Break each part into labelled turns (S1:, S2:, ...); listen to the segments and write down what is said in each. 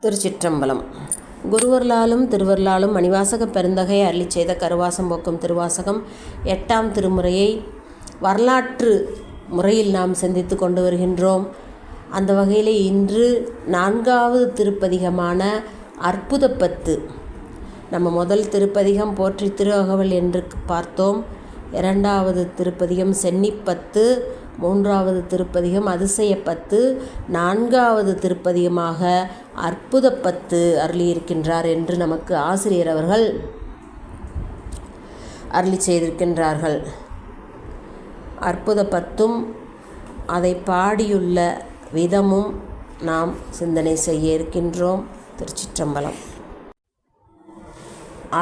S1: திருச்சிற்றம்பலம். குருவருளாலும் திருவருளாலும் மணிவாசக பெருந்தகை அருளிச் செய்த கருவாசம் போக்கும் திருவாசகம் 8ஆம் திருமுறையை வரலாற்று முறையில் நாம் சிந்தித்து கொண்டு வருகின்றோம். அந்த வகையில் இன்று 4வது திருப்பதிகமான அற்புதப்பத்து. நம்ம முதல் திருப்பதிகம் போற்றி திரு அகவல் என்று பார்த்தோம். 2வது திருப்பதிகம் சென்னிப்பத்து, 3வது திருப்பதிகம் அதிசயப்பத்து, 4வது திருப்பதிகமாக அற்புதப்பத்து அருளியிருக்கின்றார் என்று நமக்கு ஆசிரியர் அவர்கள் அருளி செய்திருக்கின்றார்கள். அற்புதப்பத்தும் அதை பாடியுள்ள விதமும் நாம் சிந்தனை செய்ய இருக்கின்றோம். திருச்சிற்றம்பலம்.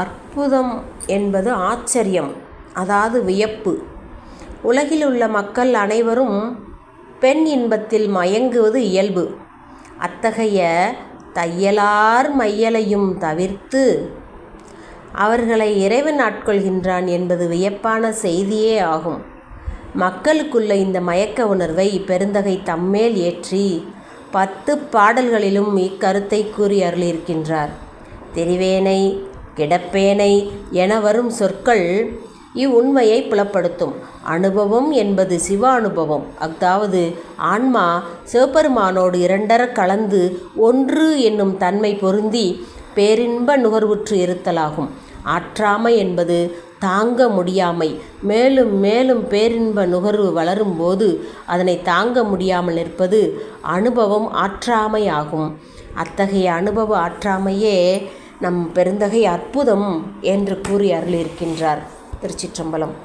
S1: அற்புதம் என்பது ஆச்சரியம், அதாவது வியப்பு. உலகில் உள்ள மக்கள் அனைவரும் பெண் இன்பத்தில் மயங்குவது இயல்பு. அத்தகைய தையலார் மையலையும் தவிர்த்து அவர்களை இறைவன் ஆட்கொள்கின்றான் என்பது வியப்பான செய்தியே ஆகும். மக்களுக்குள்ள இந்த மயக்க உணர்வை பெருந்தகை தம்மேல் ஏற்றி 10 பாடல்களிலும் இக்கருத்தை கூறி அருளியிருக்கின்றார். தெரிவேனை, கிடப்பேனை என வரும் சொற்கள் இவ்வுண்மையை புலப்படுத்தும். அனுபவம் என்பது சிவ அனுபவம், அதாவது ஆன்மா சிவபெருமானோடு இரண்டர கலந்து ஒன்று என்னும் தன்மை பொருந்தி பேரின்ப நுகர்வுற்று இருத்தலாகும். ஆற்றாமை என்பது தாங்க முடியாமை. மேலும் மேலும் பேரின்ப நுகர்வு வளரும் போது அதனை தாங்க முடியாமல் நிற்பது அனுபவம் ஆற்றாமை ஆகும். அத்தகைய அனுபவ ஆற்றாமையே நம் பெருந்தகை அற்புதம் என்று கூறி அருளியிருக்கின்றார். திருச்சிற்றம்பலம்.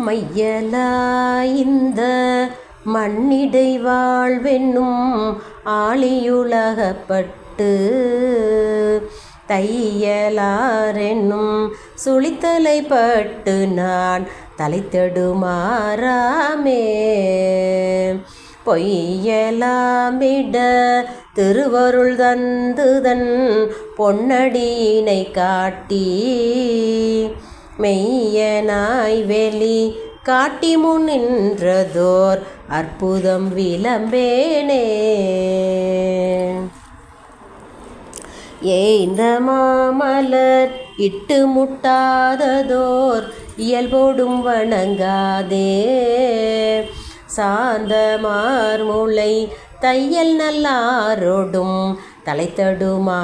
S1: மையலாய்ந்த மண்ணிடை வாழ்வென்னும் ஆழியுலகப்பட்டு தையலாரென்னும் சுழித்தலை பட்டு நான் தலைத்தெடுமாறாமே பொய்யலாமிட திருவருள் தந்துதன் பொன்னடியினை காட்டி மெய்யனாய் வெளி காட்டி முன் நின்றதோர் அற்புதம் விளம்பேனே. ஏந்த மாமலர் இட்டு முட்டாததோர் இயல்போடும் வணங்காதே சார்ந்த மார்முளை தையல் நல்லாரோடும் தலைத்தடுமாறாகி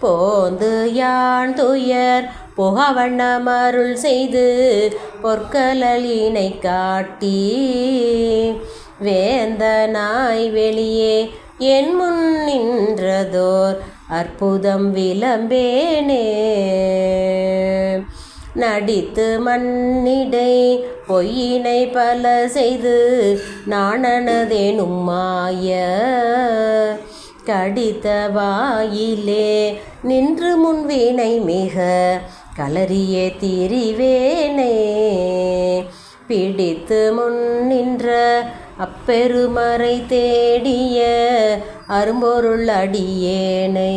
S1: போந்து யான் துயர் புகவண்ணமருள் செய்து பொற்கலினை காட்டி வேந்தனாய் வெளியே என் முன் நின்றதோர் அற்புதம் விளம்பேனே. நடித்து மண்ணிடை பொய்யினை பல செய்து நாணனதேனும் மாய கடித்த வாயிலே நின்று முன்வினை மிக கலறிய திரிவேனே பிடித்து முன் நின்ற அப்பெருமறை தேடிய அரும்பொருள் அடியேனை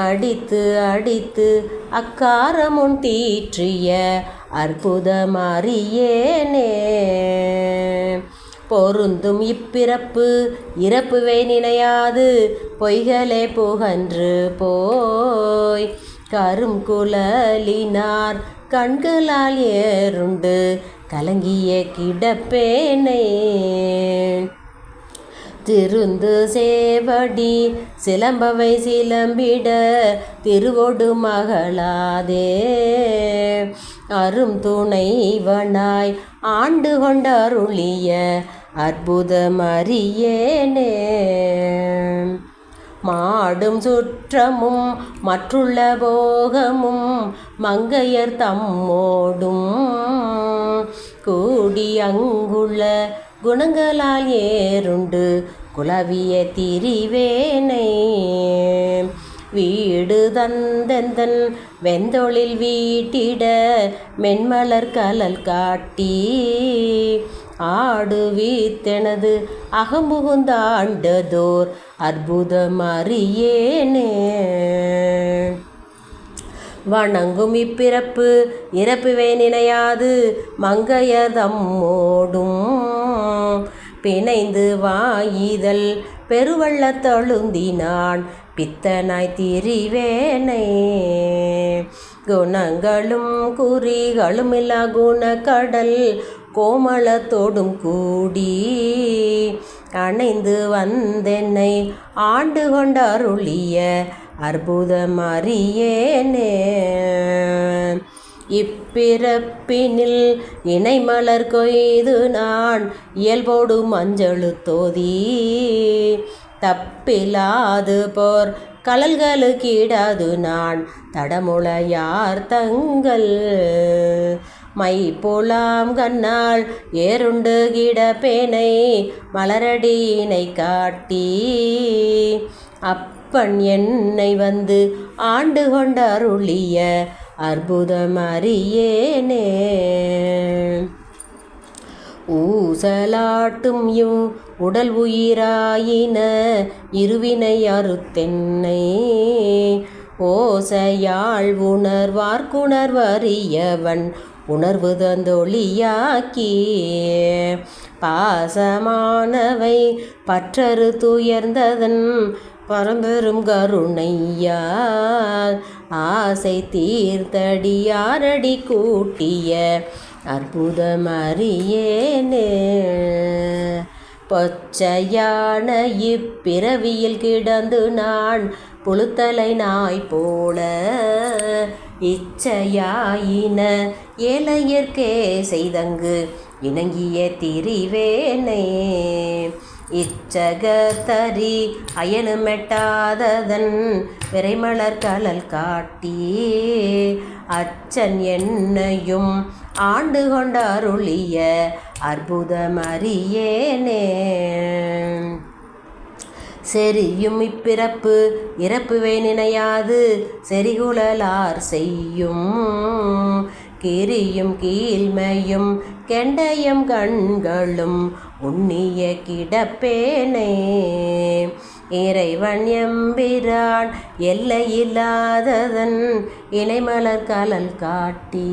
S1: அடித்து அடித்து அக்காரமுன் தீற்றிய அற்புதமறியேனே. பொருந்தும் இப்பிறப்பு இறப்புவை நினையாது பொய்களே புகன்று போய் கரும் குழலினார் கண்களால் ஏறுண்டு கலங்கிய கிடப்பேனே திருந்து சேவடி சிலம்பவை சிலம்பிட திருவோடு மகளாதே அரும் துணைவனாய் ஆண்டு கொண்டருளிய அற்புதமறியேனே. மாடும் சுற்றமும் மற்றுள்ள போகமும் மங்கையர் தம்மோடும் கூடி அங்குள்ள குணங்களால் ஏறுண்டு குலவிய திரிவேனை வீடு தந்தெந்தன் வெந்தொழில் வீட்டிட மென்மலர் கலல் காட்டி ஆடு வீத்தெனது அகமுகுந்தாண்டதோர் அற்புதமறியேனே. வணங்கும் இப்பிறப்பு இறப்புவே நினையாது மங்கையர் தம்மோடும் பிணைந்து வாயிதழ் பெருவள்ளத் தழுந்தினான் பித்தனாய் திரிவேனே. குணங்களும் குறிகளுமில்லா குணக்கடல் கோமளத்தோடும் கூடி அணைந்து வந்தென்னை ஆண்டு கொண்டருளிய அற்புதமறியேனே. இப்பிறப்பினில் இணைமலர் கொய்து நான் இயல்போடு மஞ்சளு தோதி தப்பிலாது போர் கழல்களுக்கிடாது நான் தடமுளையார் தங்கள் மைப்போலாம் கண்ணால் ஏறுண்டு கிடப்பேனை மலரடியினை காட்டி அப்பன் என்னை வந்து ஆண்டு கொண்டருளிய அற்புதமறியேனே. ஊசலாட்டும் இவ் உடல் உயிராயின இருவினை அறுத்தென்னை ஓசையாள் உணர்வார்க்குணர்வறியவன் உணர்வு தந்தொழியாக்கி பாசமானவை பற்றறு துயர்ந்ததன் பரம்பெரும் கருணையால் ஆசை தீர்த்தடியாரடி கூட்டிய அற்புதமறியேனே. பொச்சையான இப்பிறவியில் கிடந்து நான் புழுத்தலை நாய் போல இச்சையாயின ஏழையர்க்கே செய்தங்கு இணங்கிய திரிவேனே. இச்சகத்தரி அயனுமெட்டாததன் விரைமலர் கழல் காட்டி அச்சன் என்னையும் ஆண்டு கொண்டருளிய அற்புதமறியேனே. செரியும் இப்பிறப்பு இறப்புவே நினையாது செறிகுழலார் செய்யும் கிரியும் கீழ்மையும் கெண்டயம் கண்களும் உண்ணிய கிடப்பேனே. இறைவன் எம்பிரான் எல்லையில்லாததன் இணைமலர் கழல் காட்டி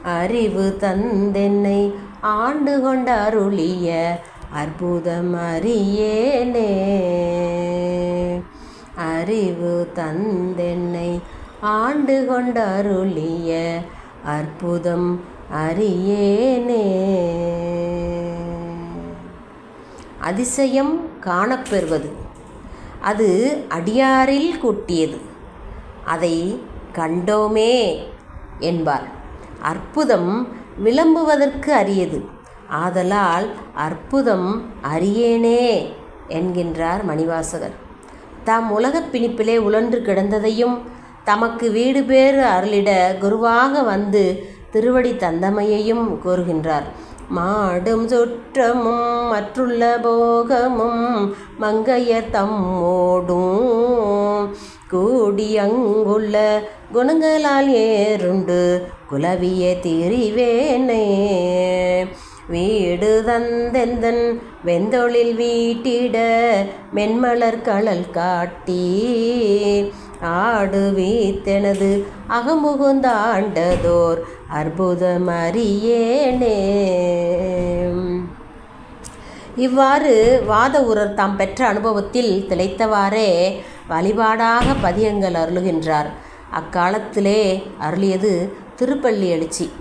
S1: அறிவு தந்தென்னை ஆண்டு கொண்டருளிய அற்புதமறியேனே. அறிவு தந்தென்னை ஆண்டு கொண்டருளிய அற்புதம் அறியேனே. அதிசயம் காணப்பெறுவது அது அடியாரில் கூட்டியது அதை கண்டோமே என்பார். அற்புதம் விளம்புவதற்கு அரியது ஆதலால் அற்புதம் அறியேனே என்கின்றார் மணிவாசகர். தாம் உலகப் பிணிப்பிலே உழன்று கிடந்ததையும் தமக்கு வீடு பேறு அருளிட குருவாக வந்து திருவடி தந்தமையையும் கூறுகின்றார். மாடும் சுற்றமும் மற்றுள்ள போகமும் மங்கையர் தம்மோடும் கூடி அங்குள்ள குணங்களால் ஏறுண்டு குலவிய திரிவேனே. வீடு தந்தெந்தன் வெந்தொழில் வீட்டிட மென்மலர் கழல் காட்டி ஆடு வீத்தெனது அகமுகுந்தாண்டதோர் அற்புதமறியேனே. இவ்வாறு வாதவூரர் தாம் பெற்ற அனுபவத்தில் திளைத்தவாறே வழிபாடாக பதியங்கள் அருளுகின்றார். அக்காலத்திலே அருளியது திருப்பள்ளி எழுச்சி.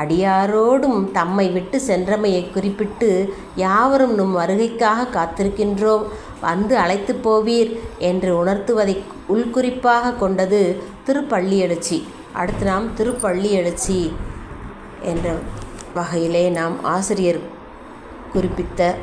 S1: அடியாரோடும் தம்மை விட்டு சென்றமையை குறிப்பிட்டு யாவரும் நம் வருகைக்காக காத்திருக்கின்றோம், வந்து அழைத்து போவீர் என்று உணர்த்துவதை உள்குறிப்பாக கொண்டது திருப்பள்ளி எழுச்சி. அடுத்து நாம் திருப்பள்ளி எழுச்சி என்ற வகையிலே நாம் ஆசிரியர் குறிப்பித்த